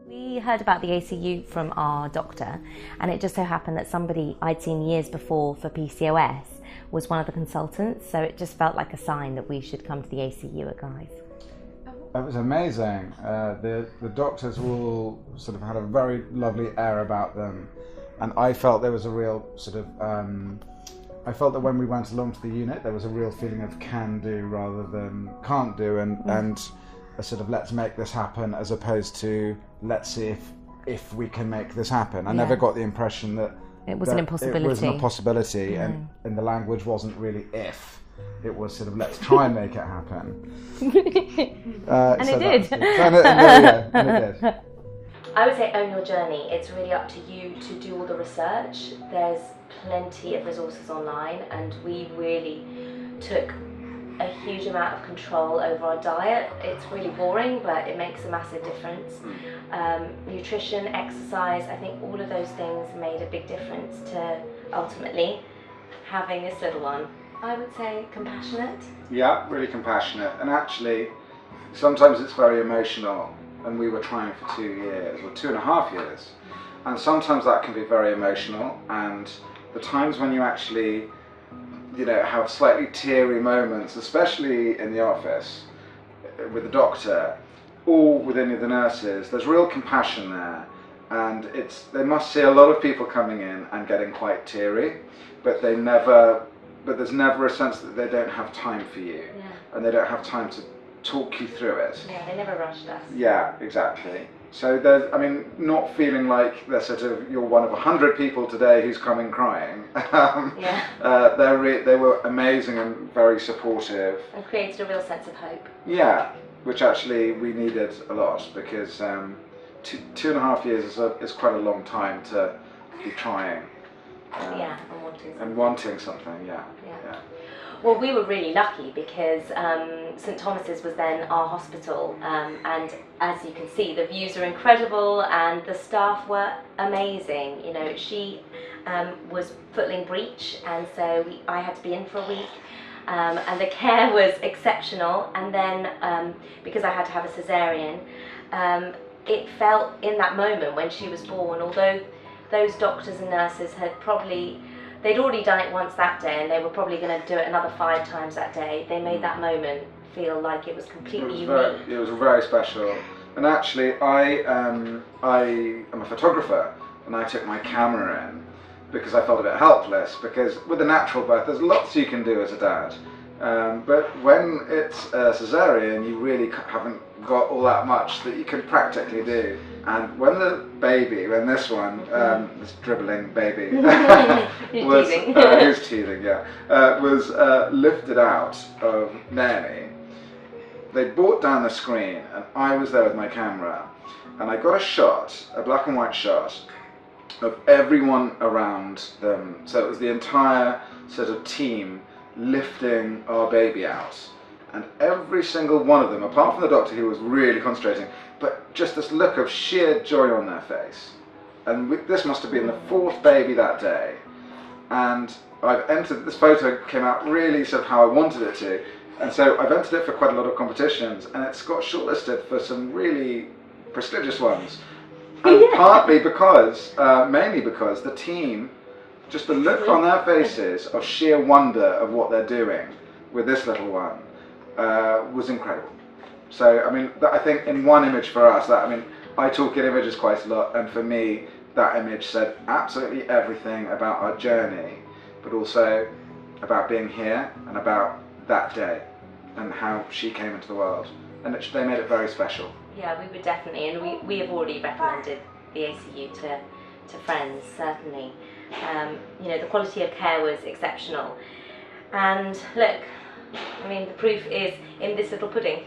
We heard about the ACU from our doctor, and it just so happened that somebody I'd seen years before for PCOS was one of the consultants, so it just felt like a sign that we should come to the ACU at Guy's. It was amazing. The doctors all sort of had a very lovely air about them, and I felt there was a real sort of I felt that when we went along to the unit there was a real feeling of can do rather than can't do, and a sort of let's make this happen as opposed to let's see if we can make this happen. I never got the impression that it was an impossibility. It was a possibility, and the language wasn't really if. It was sort of let's try and make it happen. And it did. And it did. I would say own your journey. It's really up to you to do all the research. There's plenty of resources online, and we really took a huge amount of control over our diet. It's really boring, but it makes a massive difference. Nutrition, exercise, I think all of those things made a big difference to ultimately having this little one. I would say compassionate. Yeah, really compassionate. And actually, sometimes it's very emotional. And we were trying for 2 years, or 2.5 years. And sometimes that can be very emotional. And the times when you actually, have slightly teary moments, especially in the office with the doctor, or with any of the nurses, there's real compassion there. And they must see a lot of people coming in and getting quite teary, but there's never a sense that they don't have time for you, and they don't have time to talk you through it. Yeah, they never rushed us. Yeah, exactly. So there's, not feeling like you're one of 100 people today who's coming crying. They were amazing and very supportive. And created a real sense of hope. Yeah, which actually we needed a lot, because 2.5 years is quite a long time to be trying. And wanting something. Yeah. Well, we were really lucky because St Thomas's was then our hospital, and as you can see, the views are incredible and the staff were amazing. She was footling breech, and so I had to be in for a week, and the care was exceptional. And then because I had to have a cesarean, it felt in that moment when she was born, although those doctors and nurses they'd already done it once that day, and they were probably going to do it another 5 times that day. They made that moment feel like it was completely unique. It was very special. And actually, I am a photographer, and I took my camera in because I felt a bit helpless, because with a natural birth, there's lots you can do as a dad. But when it's a cesarean, you really haven't got all that much that you can practically do. And when this one, this dribbling baby, was who's teething, was lifted out of nanny, they brought down the screen, and I was there with my camera, and I got a black and white shot of everyone around them. So it was the entire sort of team lifting our baby out, and every single one of them, apart from the doctor who was really concentrating, but just this look of sheer joy on their face. And this must have been the 4th baby that day, and this photo came out really sort of how I wanted it to, and so I've entered it for quite a lot of competitions, and it's got shortlisted for some really prestigious ones, and partly because, mainly because the team, just the look on their faces of sheer wonder of what they're doing with this little one was incredible. So, I think in one image for us, I talk in images quite a lot, and for me, that image said absolutely everything about our journey, but also about being here and about that day and how she came into the world. And they made it very special. Yeah, we would definitely, and we have already recommended the ACU to friends, certainly. The quality of care was exceptional. And look, the proof is in this little pudding.